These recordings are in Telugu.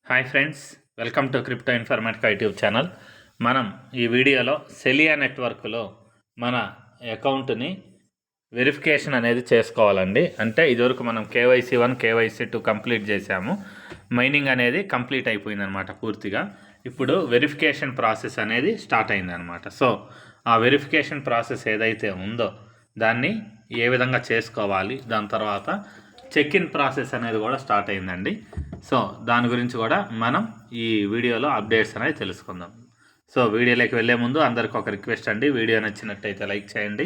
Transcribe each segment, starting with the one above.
Hi friends, welcome to crypto Informatica YouTube channel. మనం ఈ వీడియోలో సెలియా నెట్వర్క్లో మన అకౌంట్ని వెరిఫికేషన్ అనేది చేసుకోవాలండి. అంటే ఇదివరకు మనం కేవైసీ 1 కేవైసీ 2 కంప్లీట్ చేసాము. మైనింగ్ అనేది కంప్లీట్ అయిపోయిందనమాట పూర్తిగా. ఇప్పుడు వెరిఫికేషన్ ప్రాసెస్ అనేది స్టార్ట్ అయిందనమాట. సో ఆ వెరిఫికేషన్ ప్రాసెస్ ఏదైతే ఉందో దాన్ని ఏ విధంగా చేసుకోవాలి, దాని తర్వాత చెక్ ఇన్ ప్రాసెస్ అనేది కూడా స్టార్ట్ అయిందండి. సో దాని గురించి కూడా మనం ఈ వీడియోలో అప్డేట్స్ అనేది తెలుసుకుందాం. సో వీడియోలోకి వెళ్ళే ముందు అందరికి ఒక రిక్వెస్ట్ అండి, వీడియో నచ్చినట్టయితే లైక్ చేయండి,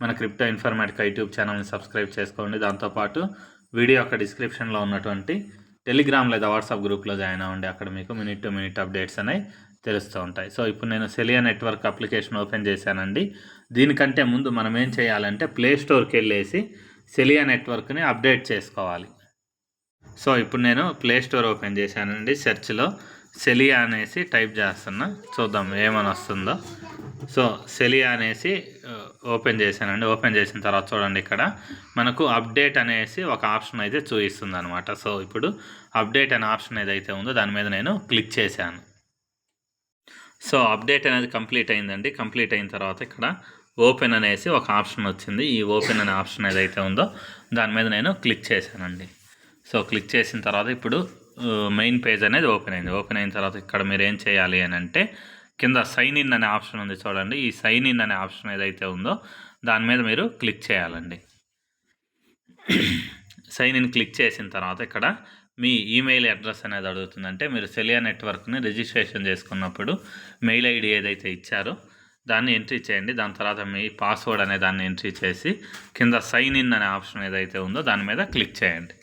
మన క్రిప్టో ఇన్ఫర్మేటికా యూట్యూబ్ ఛానల్ని సబ్స్క్రైబ్ చేసుకోండి. దాంతోపాటు వీడియో యొక్క డిస్క్రిప్షన్లో ఉన్నటువంటి టెలిగ్రామ్ లేదా వాట్సాప్ గ్రూప్లో జాయిన్ అవ్వండి. అక్కడ మీకు మినిట్ టు మినిట్ అప్డేట్స్ అనేవి తెలుస్తూ ఉంటాయి. సో ఇప్పుడు నేను సెలియా నెట్వర్క్ అప్లికేషన్ ఓపెన్ చేశానండి. దీనికంటే ముందు మనం ఏం చేయాలంటే ప్లే స్టోర్కి వెళ్ళేసి సెలియా నెట్వర్క్ని అప్డేట్ చేసుకోవాలి. సో ఇప్పుడు నేను ప్లే స్టోర్ ఓపెన్ చేశానండి. సెర్చ్లో సెలియా అనేసి టైప్ చేస్తున్నా, చూద్దాం ఏమని వస్తుందో. సో సెలియా అనేసి ఓపెన్ చేశానండి. ఓపెన్ చేసిన తర్వాత చూడండి, ఇక్కడ మనకు అప్డేట్ అనేసి ఒక ఆప్షన్ అయితే చూపిస్తుంది అనమాట. సో ఇప్పుడు అప్డేట్ అనే ఆప్షన్ ఏదైతే ఉందో దాని మీద నేను క్లిక్ చేశాను. సో అప్డేట్ అనేది కంప్లీట్ అయిందండి. కంప్లీట్ అయిన తర్వాత ఇక్కడ ఓపెన్ అనేసి ఒక ఆప్షన్ వచ్చింది. ఈ ఓపెన్ అనే ఆప్షన్ ఏదైతే ఉందో దాని మీద నేను క్లిక్ చేశానండి. సో క్లిక్ చేసిన తర్వాత ఇప్పుడు మెయిన్ పేజ్ అనేది ఓపెన్ అయింది. ఓపెన్ అయిన తర్వాత ఇక్కడ మీరు ఏం చేయాలి అని అంటే కింద సైన్ ఇన్ అనే ఆప్షన్ ఉంది చూడండి. ఈ సైన్ ఇన్ అనే ఆప్షన్ ఏదైతే ఉందో దాని మీద మీరు క్లిక్ చేయాలండి. సైన్ ఇన్ క్లిక్ చేసిన తర్వాత ఇక్కడ మీ ఈమెయిల్ అడ్రస్ అనేది అడుగుతుంది. అంటే మీరు సెలియా నెట్వర్క్ని రిజిస్ట్రేషన్ చేసుకున్నప్పుడు మెయిల్ ఐడి ఏదైతే ఇచ్చారో దాన్ని ఎంట్రీ చేయండి. దాని తర్వాత మీ పాస్వర్డ్ అనే దాన్ని ఎంట్రీ చేసి కింద సైన్ ఇన్ అనే ఆప్షన్ ఏదైతే ఉందో దాని మీద క్లిక్ చేయండి.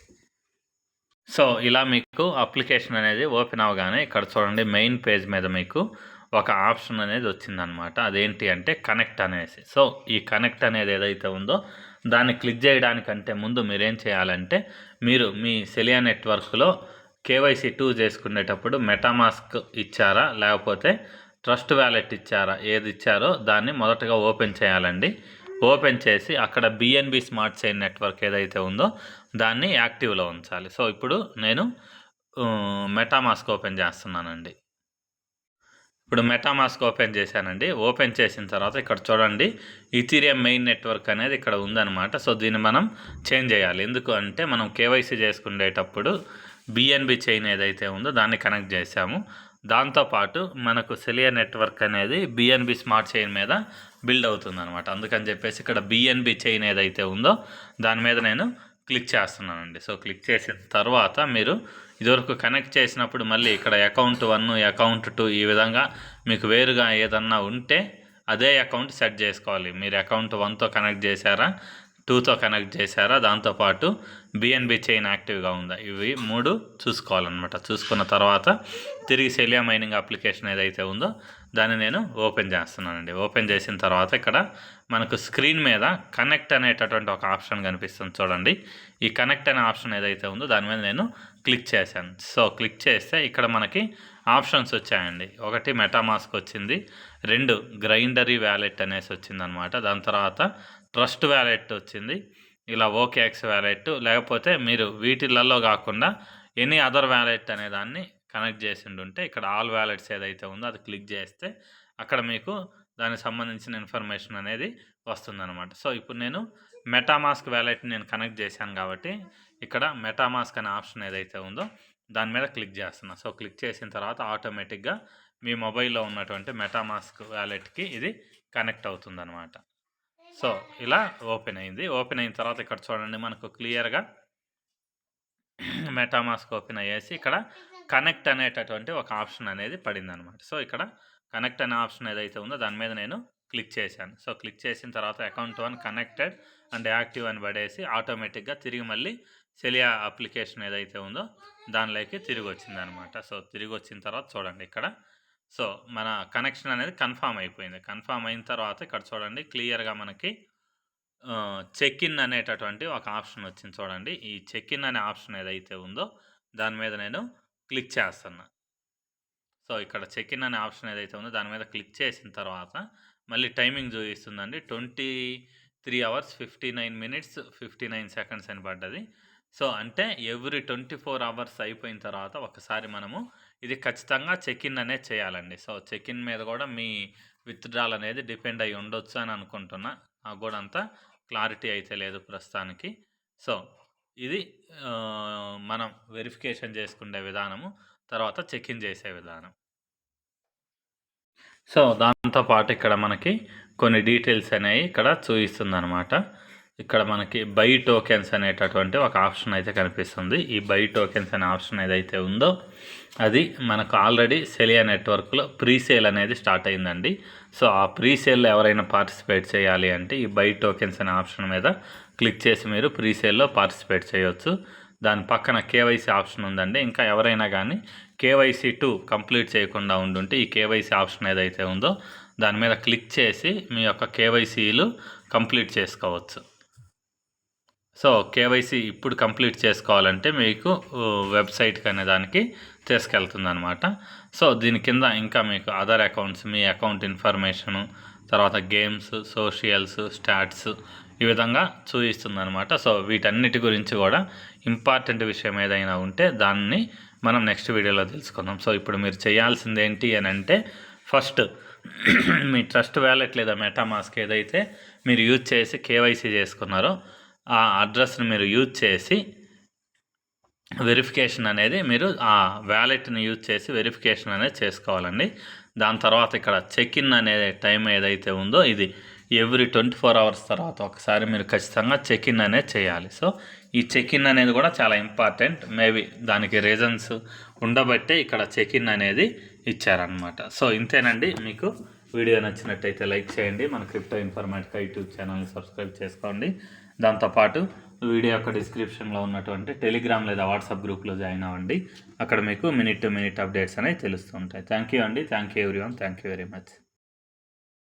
సో ఇలా మీకు అప్లికేషన్ అనేది ఓపెన్ అవగానే ఇక్కడ చూడండి, మెయిన్ పేజ్ మీద మీకు ఒక ఆప్షన్ అనేది వచ్చిందనమాట. అదేంటి అంటే కనెక్ట్ అనేసి. సో ఈ కనెక్ట్ అనేది ఏదైతే ఉందో దాన్ని క్లిక్ చేయడానికంటే ముందు మీరేం చేయాలంటే మీరు మీ సెలియా నెట్వర్క్లో కేవైసీ 2 చేసుకునేటప్పుడు మెటామాస్క్ ఇచ్చారా లేకపోతే ట్రస్ట్ వ్యాలెట్ ఇచ్చారా, ఏది ఇచ్చారో దాన్ని మొదటగా ఓపెన్ చేయాలండి. ఓపెన్ చేసి అక్కడ బిఎన్బి స్మార్ట్ చైన్ నెట్వర్క్ ఏదైతే ఉందో దాన్ని యాక్టివ్లో ఉంచాలి. సో ఇప్పుడు నేను మెటామాస్క్ ఓపెన్ చేస్తున్నానండి. ఇప్పుడు మెటామాస్క్ ఓపెన్ చేశానండి. ఓపెన్ చేసిన తర్వాత ఇక్కడ చూడండి ఈథీరియం మెయిన్ నెట్వర్క్ అనేది ఇక్కడ ఉందన్నమాట. సో దీన్ని మనం చేంజ్ చేయాలి. ఎందుకు అంటే మనం కేవైసీ చేసుకునేటప్పుడు బిఎన్బి చైన్ ఏదైతే ఉందో దాన్ని కనెక్ట్ చేసాము. దాంతోపాటు మనకు సెలియా నెట్వర్క్ అనేది బిఎన్బి స్మార్ట్ చైన్ మీద బిల్డ్ అవుతుంది అనమాట. అందుకని చెప్పేసి ఇక్కడ బిఎన్బి చైన్ ఏదైతే ఉందో దాని మీద నేను క్లిక్ చేస్తున్నానండి. సో క్లిక్ చేసిన తర్వాత మీరు ఇదివరకు కనెక్ట్ చేసినప్పుడు మళ్ళీ ఇక్కడ అకౌంట్ 1 అకౌంట్ 2 ఈ విధంగా మీకు వేరుగా ఏదన్నా ఉంటే అదే అకౌంట్ సెట్ చేసుకోవాలి. మీరు అకౌంట్ 1తో కనెక్ట్ చేశారా, 2తో కనెక్ట్ చేశారా, దాంతోపాటు బిఎన్బి చైన్ యాక్టివ్గా ఉందా, ఇవి 3 చూసుకోవాలన్నమాట. చూసుకున్న తర్వాత తిరిగి సెలియా మైనింగ్ అప్లికేషన్ ఏదైతే ఉందో దాన్ని నేను ఓపెన్ చేస్తున్నానండి. ఓపెన్ చేసిన తర్వాత ఇక్కడ మనకు స్క్రీన్ మీద కనెక్ట్ అనేటటువంటి ఒక ఆప్షన్ కనిపిస్తుంది చూడండి. ఈ కనెక్ట్ అనే ఆప్షన్ ఏదైతే ఉందో దాని మీద నేను క్లిక్ చేశాను. సో క్లిక్ చేస్తే ఇక్కడ మనకి ఆప్షన్స్ వచ్చాయండి. ఒకటి మెటామాస్క్ వచ్చింది, 2 గ్రైండరీ వ్యాలెట్ అనేసి వచ్చిందనమాట. దాని తర్వాత ట్రస్ట్ వ్యాలెట్ వచ్చింది, ఇలా ఓకేఎక్స్ వ్యాలెట్, లేకపోతే మీరు వీటిలలో కాకుండా ఎనీ అదర్ వ్యాలెట్ అనే దాన్ని కనెక్ట్ చేసి ఉంటే ఇక్కడ ఆల్ వ్యాలెట్స్ ఏదైతే ఉందో అది క్లిక్ చేస్తే అక్కడ మీకు దానికి సంబంధించిన ఇన్ఫర్మేషన్ అనేది వస్తుందన్నమాట. సో ఇప్పుడు నేను మెటామాస్క్ వ్యాలెట్ని నేను కనెక్ట్ చేశాను కాబట్టి ఇక్కడ మెటామాస్క్ అనే ఆప్షన్ ఏదైతే ఉందో దాని మీద క్లిక్ చేస్తున్నా. సో క్లిక్ చేసిన తర్వాత ఆటోమేటిక్గా మీ మొబైల్లో ఉన్నటువంటి మెటామాస్క్ వ్యాలెట్కి ఇది కనెక్ట్ అవుతుందన్నమాట. సో ఇలా ఓపెన్ అయింది. ఓపెన్ అయిన తర్వాత ఇక్కడ చూడండి మనకు క్లియర్గా మెటామాస్క్ ఓపెన్ అయ్యేసి ఇక్కడ కనెక్ట్ అనేటటువంటి ఒక ఆప్షన్ అనేది పడింది అనమాట. సో ఇక్కడ కనెక్ట్ అనే ఆప్షన్ ఏదైతే ఉందో దాని మీద నేను క్లిక్ చేశాను. సో క్లిక్ చేసిన తర్వాత అకౌంట్ 1 కనెక్టెడ్ అండ్ యాక్టివ్ అని పడేసి ఆటోమేటిక్గా తిరిగి మళ్ళీ సెలియా అప్లికేషన్ ఏదైతే ఉందో దానిలోకి తిరిగి వచ్చింది అనమాట. సో తిరిగి వచ్చిన తర్వాత చూడండి ఇక్కడ సో మన కనెక్షన్ అనేది కన్ఫామ్ అయిపోయింది. కన్ఫామ్ అయిన తర్వాత ఇక్కడ చూడండి క్లియర్గా మనకి చెక్ ఇన్ అనేటటువంటి ఒక ఆప్షన్ వచ్చింది చూడండి. ఈ చెక్ ఇన్ అనే ఆప్షన్ ఏదైతే ఉందో దాని మీద నేను క్లిక్ చేస్తున్నా. సో ఇక్కడ చెక్ ఇన్ అనే ఆప్షన్ ఏదైతే ఉందో దాని మీద క్లిక్ చేసిన తర్వాత మళ్ళీ టైమింగ్ చూపిస్తుందండి. 23 hours 59 minutes 59 seconds అని పడ్డది. సో అంటే ఎవ్రీ 24 అవర్స్ అయిపోయిన తర్వాత ఒకసారి మనము ఇది ఖచ్చితంగా చెక్ ఇన్ అనేది చేయాలండి. సో చెక్ ఇన్ మీద కూడా మీ విత్‌డ్రాల్ అనేది డిపెండ్ అయ్యి ఉండొచ్చు అని అనుకుంటున్నా. నాకు కూడా అంత క్లారిటీ అయితే లేదు ప్రస్తుతానికి. సో ఇది మనం వెరిఫికేషన్ చేసుకునే విధానము, తర్వాత చెక్ ఇన్ చేసే విధానం. సో దాంతో పాటు ఇక్కడ మనకి కొన్ని డీటెయిల్స్ అనేవి ఇక్కడ చూపిస్తుందనమాట. ఇక్కడ మనకి బై టోకెన్స్ అనేటటువంటి ఒక ఆప్షన్ అయితే కనిపిస్తుంది. ఈ బై టోకెన్స్ అనే ఆప్షన్ ఏదైతే ఉందో అది మనకు ఆల్రెడీ సెలియా నెట్వర్క్లో ప్రీసేల్ అనేది స్టార్ట్ అయిందండి. సో ఆ ప్రీసేల్లో ఎవరైనా పార్టిసిపేట్ చేయాలి అంటే ఈ బై టోకెన్స్ అనే ఆప్షన్ మీద క్లిక్ చేసి మీరు ప్రీసేల్లో పార్టిసిపేట్ చేయవచ్చు. దాని పక్కన కేవైసీ ఆప్షన్ ఉందండి. ఇంకా ఎవరైనా కానీ కేవైసీ 2 కంప్లీట్ చేయకుండా ఉండుంటే ఈ కేవైసీ ఆప్షన్ ఏదైతే ఉందో దాని మీద క్లిక్ చేసి మీ యొక్క కేవైసీలు కంప్లీట్ చేసుకోవచ్చు. సో కేవైసీ ఇప్పుడు కంప్లీట్ చేసుకోవాలంటే మీకు వెబ్సైట్కి అనే దానికి తీసుకెళ్తుంది అనమాట. సో దీని కింద ఇంకా మీకు అదర్ అకౌంట్స్, మీ అకౌంట్ ఇన్ఫర్మేషను, తర్వాత గేమ్స్, సోషియల్స్, స్టాట్స్ ఈ విధంగా చూపిస్తుంది అనమాట. సో వీటన్నిటి గురించి కూడా ఇంపార్టెంట్ విషయం ఏదైనా ఉంటే దాన్ని మనం నెక్స్ట్ వీడియోలో తెలుసుకుందాం. సో ఇప్పుడు మీరు చేయాల్సింది ఏంటి అని అంటే ఫస్ట్ మీ ట్రస్ట్ వ్యాలెట్ లేదా మెటామాస్క్ ఏదైతే మీరు యూజ్ చేసి కేవైసీ చేసుకున్నారో ఆ అడ్రస్ని మీరు యూజ్ చేసి వెరిఫికేషన్ అనేది మీరు ఆ వ్యాలెట్ని యూజ్ చేసి వెరిఫికేషన్ అనేది చేసుకోవాలండి. దాని తర్వాత ఇక్కడ చెక్ ఇన్ అనే టైం ఏదైతే ఉందో ఇది ఎవ్రీ 24 అవర్స్ తర్వాత ఒకసారి మీరు ఖచ్చితంగా చెక్ ఇన్ అనేది చేయాలి. సో ఈ చెక్ ఇన్ అనేది కూడా చాలా ఇంపార్టెంట్. మేబీ దానికి రీజన్స్ ఉండబట్టే ఇక్కడ చెక్ ఇన్ అనేది ఇచ్చారనమాట. సో ఇంతేనండి. మీకు వీడియో నచ్చినట్టయితే లైక్ చేయండి. మన క్రిప్టో ఇన్ఫర్మేటికా యూట్యూబ్ ఛానల్ని సబ్స్క్రైబ్ చేసుకోండి. దాంతోపాటు వీడియో యొక్క డిస్క్రిప్షన్లో ఉన్నటువంటి టెలిగ్రామ్ లేదా వాట్సాప్ గ్రూప్లో జాయిన్ అవ్వండి. అక్కడ మీకు మినిట్ టు మినిట్ అప్డేట్స్ అనేవి తెలుస్తూ ఉంటాయి. థ్యాంక్ యూ అండి. Thank you everyone. Thank you very much.